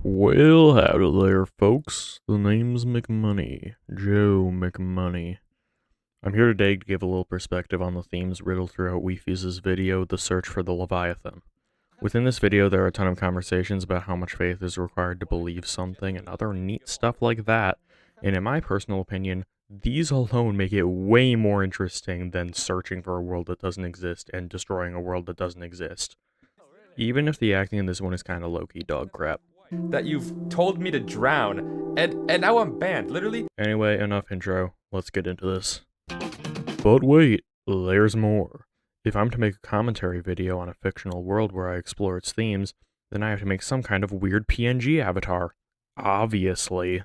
Well, howdy there, folks. The name's McMoney, Joe McMoney. I'm here today to give a little perspective on the themes riddled throughout Wifies' video, The Search for the Leviathan. Within this video, there are a ton of conversations about how much faith is required to believe something and other neat stuff like that, and in my personal opinion, these alone make it way more interesting than searching for a world that doesn't exist and destroying a world that doesn't exist. Even if the acting in this one is kinda low-key dog crap. That you've told me to drown, and now I'm banned, literally. Anyway, enough intro. Let's get into this. But wait, there's more. If I'm to make a commentary video on a fictional world where I explore its themes, then I have to make some kind of weird PNG avatar. Obviously.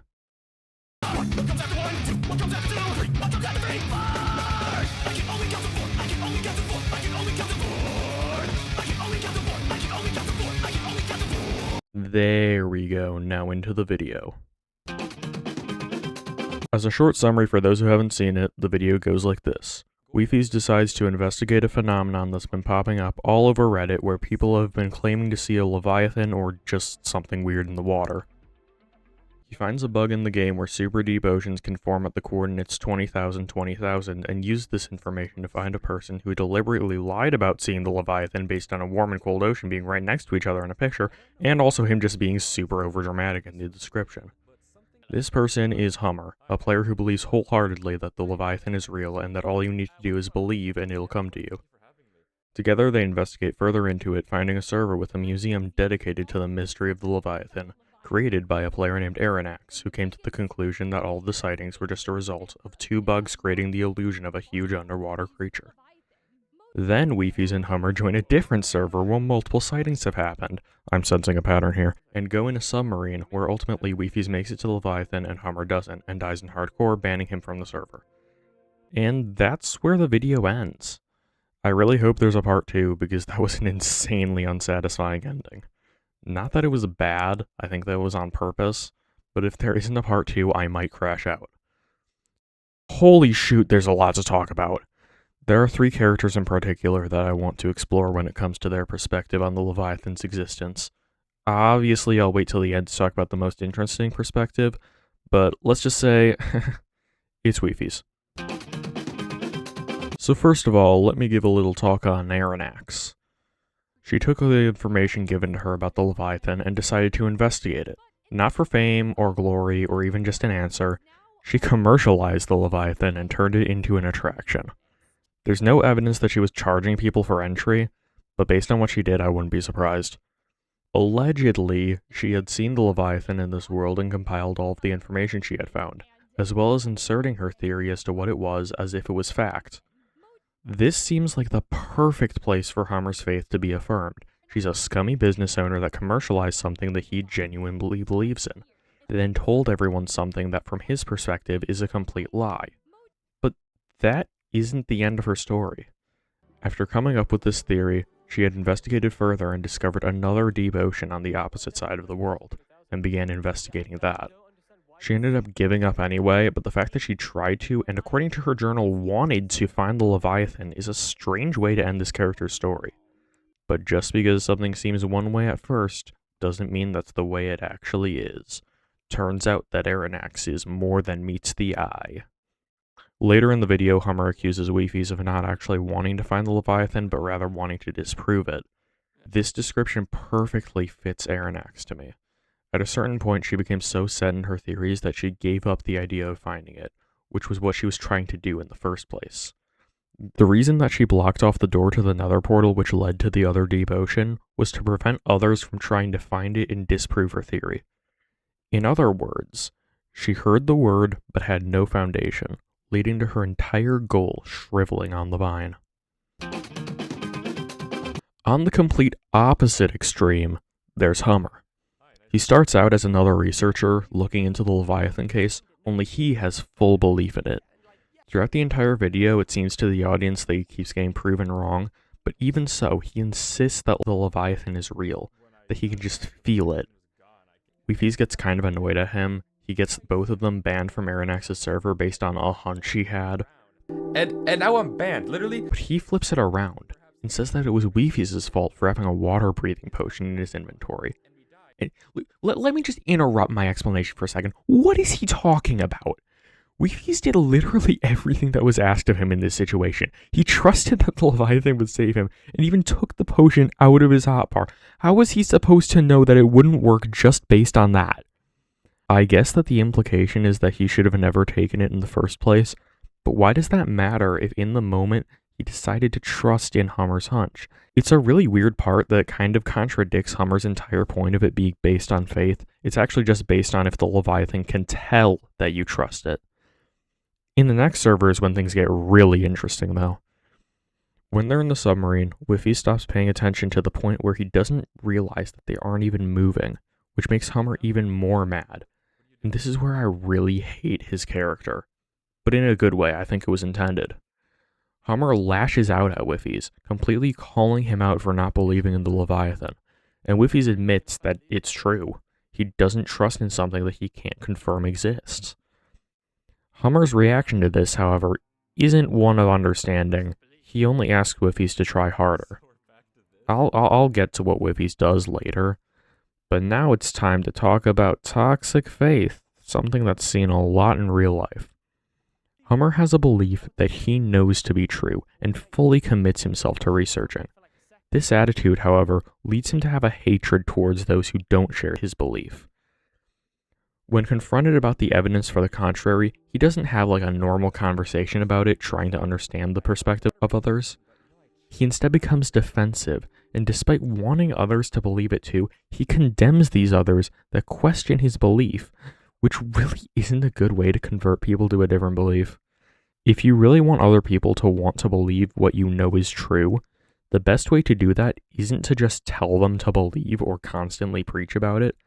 There we go, now into the video. As a short summary for those who haven't seen it, the video goes like this. Wifies decides to investigate a phenomenon that's been popping up all over Reddit where people have been claiming to see a Leviathan or just something weird in the water. He finds a bug in the game where super deep oceans can form at the coordinates 20,000, 20,000 and used this information to find a person who deliberately lied about seeing the Leviathan based on a warm and cold ocean being right next to each other in a picture, and also him just being super overdramatic in the description. This person is Hummer, a player who believes wholeheartedly that the Leviathan is real and that all you need to do is believe and it'll come to you. Together they investigate further into it, finding a server with a museum dedicated to the mystery of the Leviathan, created by a player named Arinax, who came to the conclusion that all of the sightings were just a result of two bugs creating the illusion of a huge underwater creature. Then Wifies and Hummer join a different server where multiple sightings have happened, I'm sensing a pattern here, and go in a submarine where ultimately Wifies makes it to Leviathan and Hummer doesn't, and dies in hardcore, banning him from the server. And that's where the video ends. I really hope there's a part 2 because that was an insanely unsatisfying ending. Not that it was bad, I think that was on purpose, but if there isn't a part 2, I might crash out. Holy shoot, there's a lot to talk about. There are 3 characters in particular that I want to explore when it comes to their perspective on the Leviathan's existence. Obviously, I'll wait till the end to talk about the most interesting perspective, but let's just say, it's Wifies. So first of all, let me give a little talk on Arinax. She took the information given to her about the Leviathan and decided to investigate it. Not for fame or glory or even just an answer, she commercialized the Leviathan and turned it into an attraction. There's no evidence that she was charging people for entry, but based on what she did, I wouldn't be surprised. Allegedly, she had seen the Leviathan in this world and compiled all of the information she had found, as well as inserting her theory as to what it was as if it was fact. This seems like the perfect place for Hummer's faith to be affirmed. She's a scummy business owner that commercialized something that he genuinely believes in, then told everyone something that from his perspective is a complete lie. But that isn't the end of her story. After coming up with this theory, she had investigated further and discovered another deep ocean on the opposite side of the world, and began investigating that. She ended up giving up anyway, but the fact that she tried to, and according to her journal, wanted to find the Leviathan is a strange way to end this character's story. But just because something seems one way at first, doesn't mean that's the way it actually is. Turns out that Arinax is more than meets the eye. Later in the video, Hummer accuses Wifies of not actually wanting to find the Leviathan, but rather wanting to disprove it. This description perfectly fits Arinax to me. At a certain point, she became so set in her theories that she gave up the idea of finding it, which was what she was trying to do in the first place. The reason that she blocked off the door to the nether portal which led to the other deep ocean was to prevent others from trying to find it and disprove her theory. In other words, she heard the word but had no foundation, leading to her entire goal shriveling on the vine. On the complete opposite extreme, there's Hummer. He starts out as another researcher looking into the Leviathan case, only he has full belief in it. Throughout the entire video, it seems to the audience that he keeps getting proven wrong, but even so, he insists that the Leviathan is real, that he can just feel it. Wifies gets kind of annoyed at him. He gets both of them banned from Arinax's server based on a hunch he had. And now I'm banned, literally. But he flips it around and says that it was Wifies' fault for having a water-breathing potion in his inventory. And let me just interrupt my explanation for a second. What is he talking about? Wifies did literally everything that was asked of him in this situation. He trusted that the Leviathan would save him, and even took the potion out of his hotbar. How was he supposed to know that it wouldn't work just based on that? I guess that the implication is that he should have never taken it in the first place, but why does that matter if in the moment he decided to trust in Hummer's hunch? It's a really weird part that kind of contradicts Hummer's entire point of it being based on faith. It's actually just based on if the Leviathan can tell that you trust it. In the next server is when things get really interesting, though. When they're in the submarine, Wiffy stops paying attention to the point where he doesn't realize that they aren't even moving, which makes Hummer even more mad. And this is where I really hate his character. But in a good way, I think it was intended. Hummer lashes out at Wiffy's, completely calling him out for not believing in the Leviathan. And Wiffy's admits that it's true. He doesn't trust in something that he can't confirm exists. Hummer's reaction to this, however, isn't one of understanding. He only asks Wiffy's to try harder. I'll get to what Wiffy's does later, but now it's time to talk about toxic faith, something that's seen a lot in real life. Hummer has a belief that he knows to be true and fully commits himself to researching. This attitude, however, leads him to have a hatred towards those who don't share his belief. When confronted about the evidence for the contrary, he doesn't have like a normal conversation about it, trying to understand the perspective of others. He instead becomes defensive, and despite wanting others to believe it too, he condemns these others that question his belief, which really isn't a good way to convert people to a different belief. If you really want other people to want to believe what you know is true, the best way to do that isn't to just tell them to believe or constantly preach about it.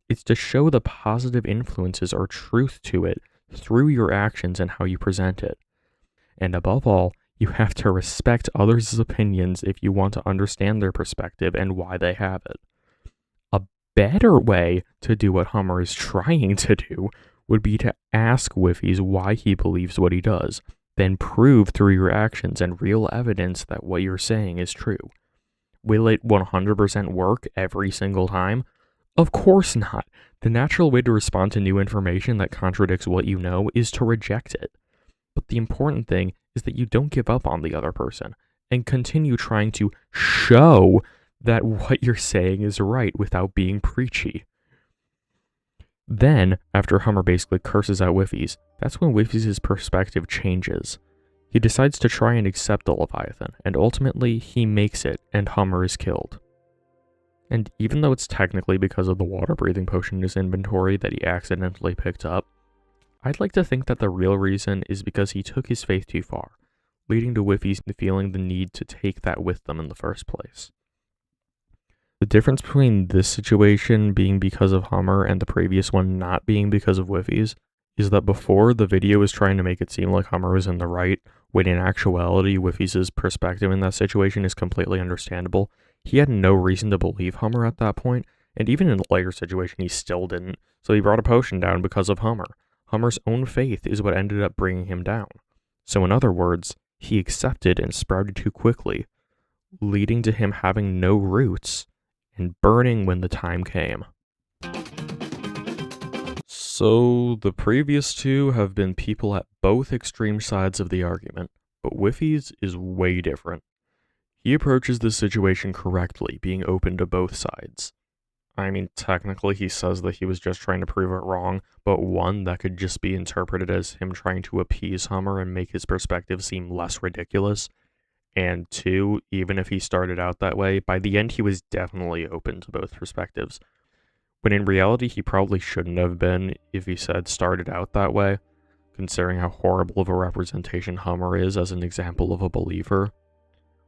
It's to show the positive influences or truth to it through your actions and how you present it. And above all, you have to respect others' opinions if you want to understand their perspective and why they have it. A better way to do what Hummer is trying to do would be to ask Wiffy's why he believes what he does, then prove through your actions and real evidence that what you're saying is true. Will it 100% work every single time? Of course not. The natural way to respond to new information that contradicts what you know is to reject it. But the important thing is that you don't give up on the other person and continue trying to show that what you're saying is right without being preachy. Then, after Hummer basically curses out Wiffy's, that's when Wiffy's perspective changes. He decides to try and accept the Leviathan, and ultimately he makes it, and Hummer is killed. And even though it's technically because of the water-breathing potion in his inventory that he accidentally picked up, I'd like to think that the real reason is because he took his faith too far, leading to Wiffy feeling the need to take that with them in the first place. The difference between this situation being because of Hummer and the previous one not being because of Wiffy's is that before, the video was trying to make it seem like Hummer was in the right, when in actuality, Wiffy's perspective in that situation is completely understandable. He had no reason to believe Hummer at that point, and even in a later situation, he still didn't, so he brought a potion down because of Hummer. Hummer's own faith is what ended up bringing him down. So in other words, he accepted and sprouted too quickly, leading to him having no roots and burning when the time came. So the previous two have been people at both extreme sides of the argument, but Wiffy's is way different. He approaches this situation correctly, being open to both sides. I mean, technically he says that he was just trying to prove it wrong, but one, that could just be interpreted as him trying to appease Hummer and make his perspective seem less ridiculous. And two, even if he started out that way, by the end he was definitely open to both perspectives. When in reality he probably shouldn't have been if he said started out that way, considering how horrible of a representation Hummer is as an example of a believer.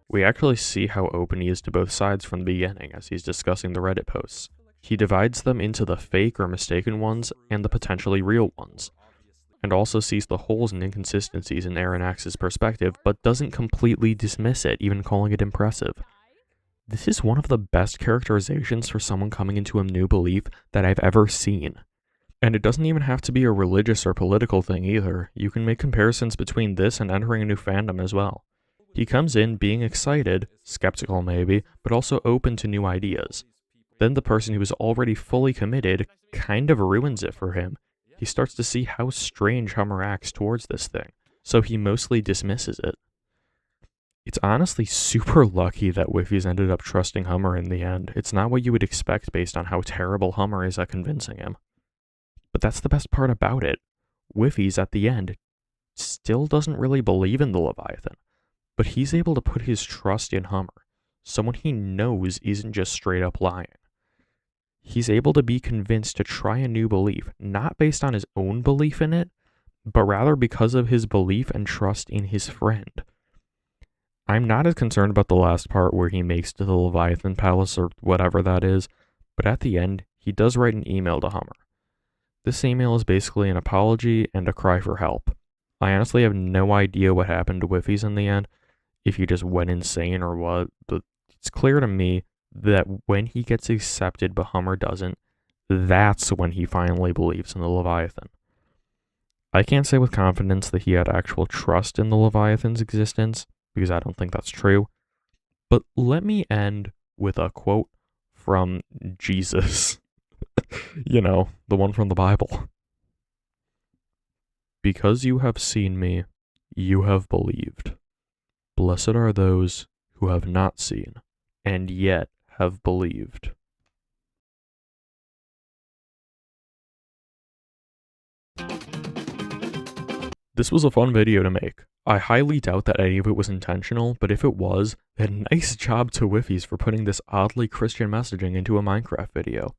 We actually see how open he is to both sides from the beginning as he's discussing the Reddit posts. He divides them into the fake or mistaken ones and the potentially real ones, and also sees the holes and inconsistencies in Arinax's perspective, but doesn't completely dismiss it, even calling it impressive. This is one of the best characterizations for someone coming into a new belief that I've ever seen. And it doesn't even have to be a religious or political thing either. You can make comparisons between this and entering a new fandom as well. He comes in being excited, skeptical maybe, but also open to new ideas. Then the person who is already fully committed kind of ruins it for him. He starts to see how strange Hummer acts towards this thing, so he mostly dismisses it. It's honestly super lucky that Wifies ended up trusting Hummer in the end. It's not what you would expect based on how terrible Hummer is at convincing him. But that's the best part about it. Wifies, at the end, still doesn't really believe in the Leviathan, but he's able to put his trust in Hummer, someone he knows isn't just straight up lying. He's able to be convinced to try a new belief, not based on his own belief in it, but rather because of his belief and trust in his friend. I'm not as concerned about the last part where he makes to the Leviathan Palace or whatever that is, but at the end, he does write an email to Hummer. This email is basically an apology and a cry for help. I honestly have no idea what happened to Wifies in the end, if he just went insane or what, but it's clear to me that when he gets accepted but Hummer doesn't, that's when he finally believes in the Leviathan. I can't say with confidence that he had actual trust in the Leviathan's existence, because I don't think that's true, but let me end with a quote from Jesus. You know, the one from the Bible. Because you have seen me, you have believed. Blessed are those who have not seen, and yet have believed. This was a fun video to make. I highly doubt that any of it was intentional, but if it was, then nice job to Wifies for putting this oddly Christian messaging into a Minecraft video.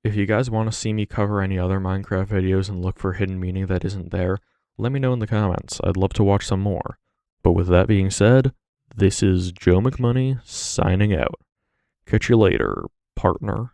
If you guys want to see me cover any other Minecraft videos and look for hidden meaning that isn't there, let me know in the comments. I'd love to watch some more. But with that being said, this is Joe McMoney signing out. Catch you later, partner.